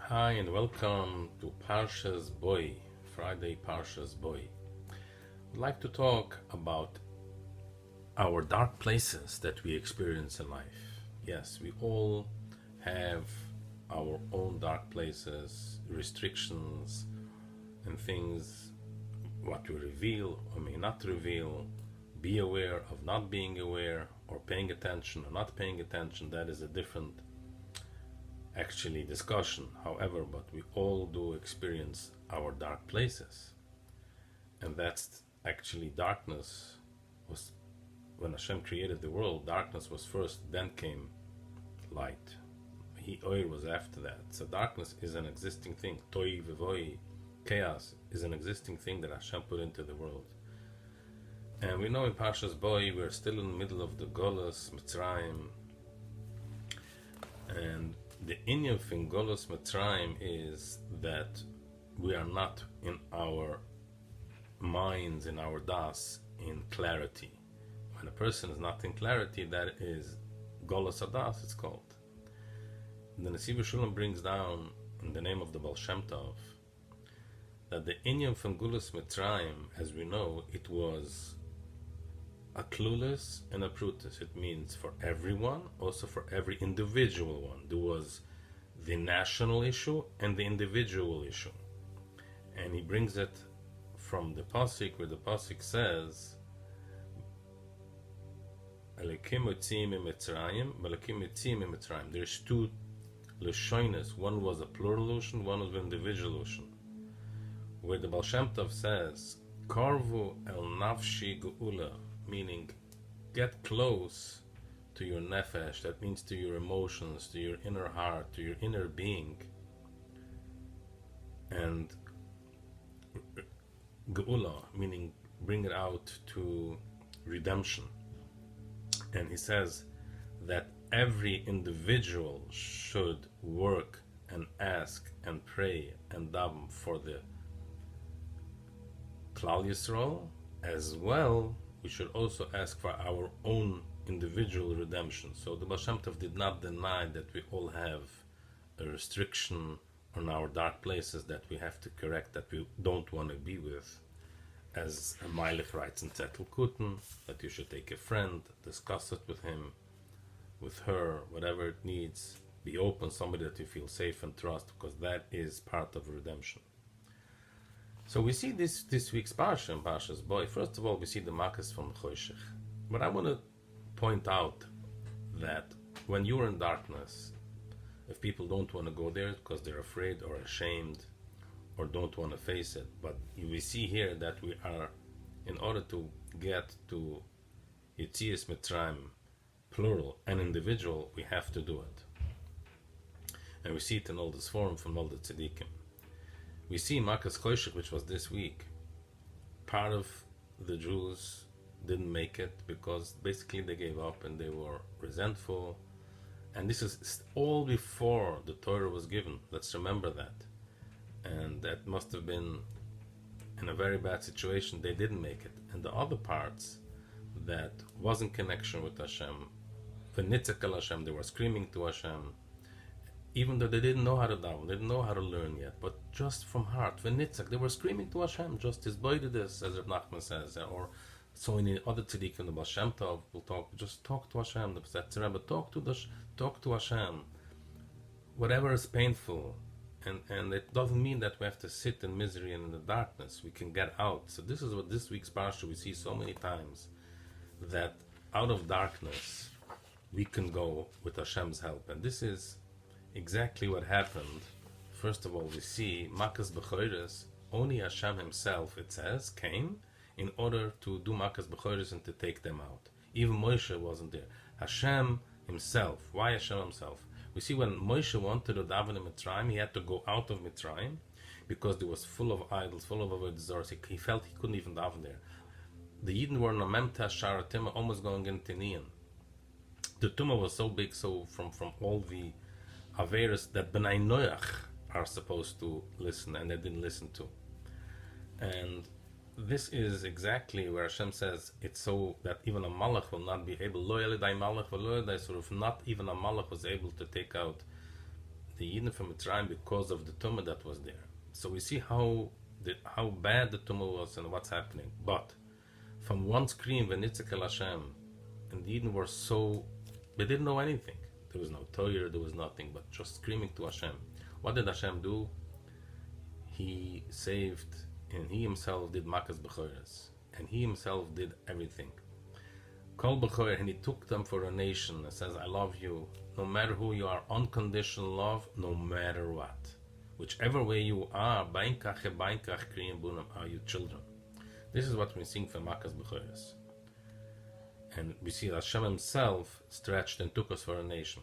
Hi and welcome to Parshas Bo, Friday Parshas Bo. I'd like to talk about our dark places that we experience in life. Yes, we all have our own dark places, restrictions, and things, what we reveal or may not reveal, be aware of not being aware, or paying attention or not paying attention. That is a different actually discussion. However, but we all do experience our dark places, and that's actually darkness was when Hashem created the world. Darkness was first, then came light. Oir was after that. So darkness is an existing thing. Toi v'voi, chaos is an existing thing that Hashem put into the world. And we know in Parshas Bo we're still in the middle of the Golus Mitzrayim, and the inyan of Golus Mitzrayim is that we are not in our minds, in our das, in clarity. When a person is not in clarity, that is Golus Adas, it's called. The Nesiv Shulam brings down, in the name of the Baal Shem Tov, that the inyan from Golus Mitzrayim, as we know, it was a clueless and a prutus. It means for everyone, also for every individual one. There was the national issue and the individual issue. And he brings it from the Pasuk, where the Pasuk says, Elikim Yotzim Mitzrayim, Elikim Yotzim Mitzrayim. There's two Lashonis. One was a plural Lashon, one was an individual Lashon. Where the Baal Shem Tov says, Karvu el Nafshi Geula, meaning get close to your nefesh. That means to your emotions, to your inner heart, to your inner being. And geula, meaning bring it out to redemption. And he says that every individual should work and ask and pray and daven for the Klal Yisrael, as well we should also ask for our own individual redemption. So the Baal Shem Tov did not deny that we all have a restriction on our dark places that we have to correct, that we don't want to be with. As a Meilich writes in Zettel Kuten, that you should take a friend, discuss it with him, with her, whatever it needs. Be open, somebody that you feel safe and trust, because that is part of redemption. So we see this week's Parsha in Parshas Bo. First of all, we see the Makas from Choshech. But I want to point out that when you're in darkness, if people don't want to go there because they're afraid or ashamed or don't want to face it, but we see here that we are, in order to get to Yetzias Mitzrayim, plural and individual, we have to do it. And we see it in all this form from all the tzaddikim. We see Makas Choshech, which was this week. Part of the Jews didn't make it because basically they gave up and they were resentful. And this is all before the Torah was given. Let's remember that. And that must have been in a very bad situation. They didn't make it. And the other parts that was in connection with Hashem, V'nitzak el Hashem, they were screaming to Hashem, even though they didn't know how to daven, they didn't know how to learn yet, but just from heart, V'nitzak, they were screaming to Hashem, just as Boy did this, as Reb Nachman says, or so in the other tzaddikim, the Baal Shem Tov will talk, just talk to Hashem, the Rebbe, talk to Hashem, whatever is painful, and it doesn't mean that we have to sit in misery and in the darkness. We can get out. So this is what this week's parsha we see so many times, that out of darkness we can go with Hashem's help, and this is exactly what happened. First of all, we see Makas B'choros, only Hashem himself, it says, came in order to do Makas B'choros and to take them out. Even Moshe wasn't there. Hashem himself. Why Hashem himself? We see when Moshe wanted to daven in Mitzrayim, he had to go out of Mitzrayim because it was full of idols, full of avodah zarah. He felt he couldn't even daven there. The Yidden were in a Memta Sharatim, almost going into Niyan. The Tumah was so big, so from all the Averis that B'nai Noach are supposed to listen, and they didn't listen to. And this is exactly where Hashem says it's so that even a malach will not be able, not even a malach was able to take out the Yidden from Mitzrayim because of the tumah that was there. So we see how bad the tumah was and what's happening. But from one scream, V'nitzek el Hashem, and the Yidden were so, they didn't know anything. There was no Torah, there was nothing, but just screaming to Hashem. What did Hashem do? He saved, and he himself did Makas B'choras, and he himself did everything. Kol B'chor, and he took them for a nation and says, I love you, no matter who you are, unconditional love, no matter what. Whichever way you are, Bainkach Kriyim Bunam, are you children. This is what we sing for Makas B'choras. And we see that Hashem himself stretched and took us for a nation.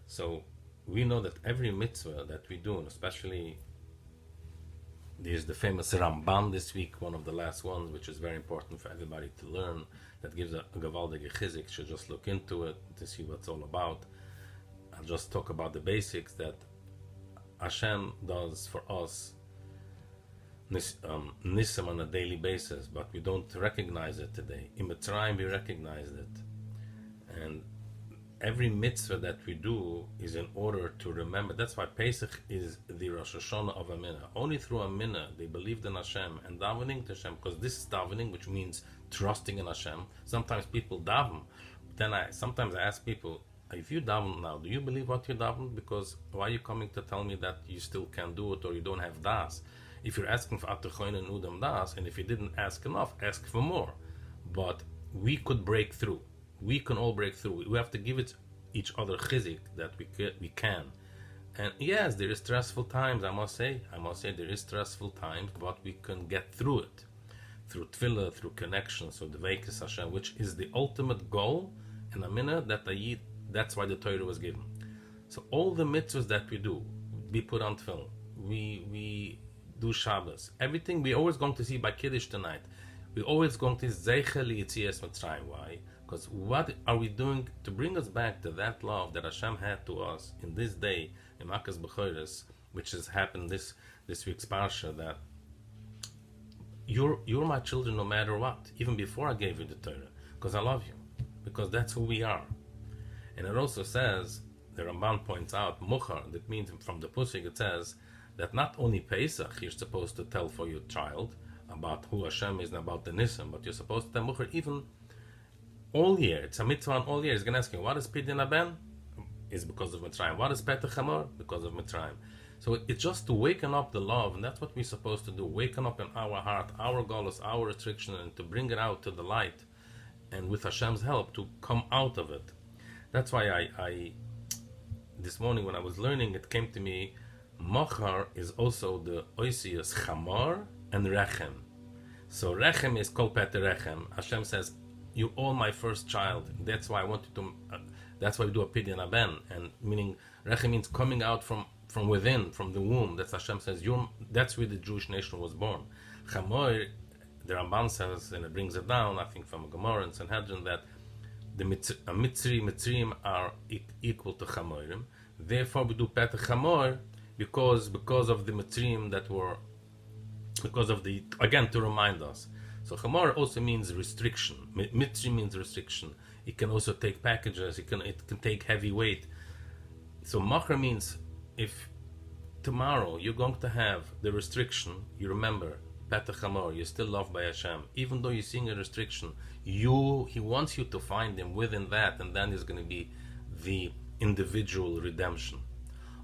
So we know that every mitzvah that we do, and especially there's the famous Ramban this week, one of the last ones, which is very important for everybody to learn, that gives a Gavaldige Chizik. Should just look into it to see what it's all about. I'll just talk about the basics that Hashem does for us Nissim on a daily basis, but we don't recognize it today. In Mitzrayim we recognized it, and every mitzvah that we do is in order to remember. That's why Pesach is the Rosh Hashanah of a minna. Only through a minna they believed in Hashem and davening to Hashem, because this is davening, which means trusting in Hashem. Sometimes people daven, then sometimes I ask people, if you daven now, do you believe what you daven? Because why are you coming to tell me that you still can't do it or you don't have das? If you're asking for Atachoin and Udam Das, and if you didn't ask enough, ask for more. But we could break through. We can all break through. We have to give it each other chizik that we can. And yes, there is stressful times, I must say there is stressful times, but we can get through it. Through tefillah, through connection, so the Veikis Hashem, which is the ultimate goal in a minute that I eat, that's why the Torah was given. So all the mitzvahs that we do, we put on tefillah, we do Shabbos, everything we're always going to see by Kiddush tonight. We're always going to Zeichel Yitzias Mitzrayim. Why? Because what are we doing to bring us back to that love that Hashem had to us in this day, in Makas B'choras, which has happened this week's Parsha, that you're my children no matter what, even before I gave you the Torah, because I love you, because that's who we are. And it also says, the Ramban points out, Muchar, that means from the Pusik it says, that not only Pesach you're supposed to tell for your child about who Hashem is and about the Nissim, but you're supposed to tell Muchar even all year. It's a mitzvah on all year. He's going to ask you, what is Pidyon Aben? Is because of Mitzrayim. What is Petach Hamor? Because of Mitzrayim. So it's just to waken up the love, and that's what we're supposed to do. Waken up in our heart, our galus, our restriction, and to bring it out to the light, and with Hashem's help to come out of it. That's why I this morning when I was learning, it came to me, Mochar is also the Oisius Chamor and Rechem. So Rechem is Kol Pet Rechem. Hashem says, you all my first child. That's why I wanted to. That's why we do a Pidyon Aben, and meaning Rechem means coming out from within, from the womb. That's Hashem says. That's where the Jewish nation was born. Chamor, the Ramban says, and it brings it down. I think from Gemara and Sanhedrin that the Mitzrim are equal to Chamorim. Therefore, we do Pet Chamor. Because of the Mitzrim that were, because of the, again, to remind us. So Chamor also means restriction. Mitzrim means restriction. It can also take packages. It can take heavy weight. So Machar means if tomorrow you're going to have the restriction, you remember Petach Chamor, you're still loved by Hashem. Even though you're seeing a restriction, He wants you to find Him within that, and then there's going to be the individual redemption.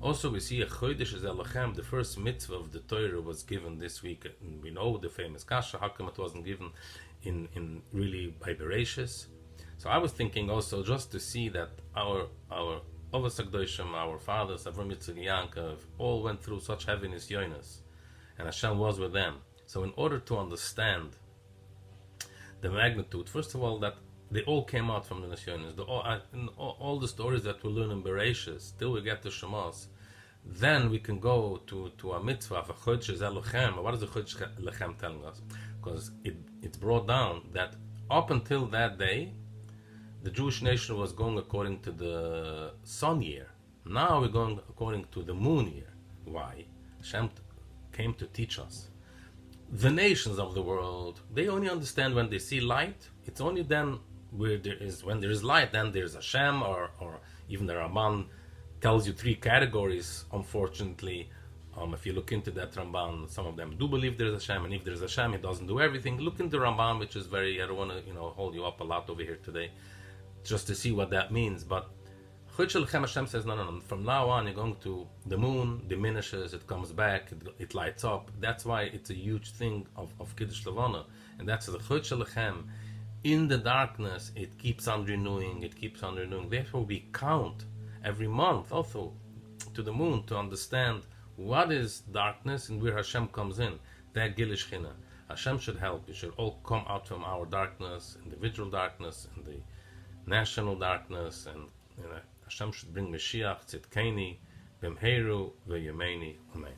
Also, we see a Chodesh is Elochem, the first mitzvah of the Torah was given this week. And we know the famous Kasha, how come it wasn't given in really by Bereshis? So I was thinking also just to see that our Avos HaKadoshim, our fathers, Avram Yitzchak Yankov, all went through such heaviness, Yonis, and Hashem was with them. So in order to understand the magnitude, first of all, that they all came out from the Nisyonis. All the stories that we learn in Bereshis, till we get to Shemos, then we can go to a mitzvah of a Chodesh Elochem. What is the Chodesh Elochem telling us? Because it's brought down that up until that day, the Jewish nation was going according to the sun year. Now we're going according to the moon year. Why? Hashem came to teach us. The nations of the world, they only understand when they see light. It's only then when there is light, then there's Hashem, or even the Ramban tells you three categories, unfortunately. If you look into that Ramban, some of them do believe there's a Hashem, and if there's a Hashem, he doesn't do everything. Look into Ramban, which is very, I don't want to, hold you up a lot over here today, just to see what that means. But Hashem says, no. From now on, you're going to, the moon diminishes, it comes back, it lights up. That's why it's a huge thing of Kiddush Levana. And that's the Lechem. In the darkness, it keeps on renewing, Therefore, we count every month also to the moon to understand what is darkness and where Hashem comes in. That Gilish China. Hashem should help. We should all come out from our darkness, individual darkness, and the national darkness, and Hashem should bring Mashiach, Tzidkeni, Bimheru, V'Yemeini, Amen.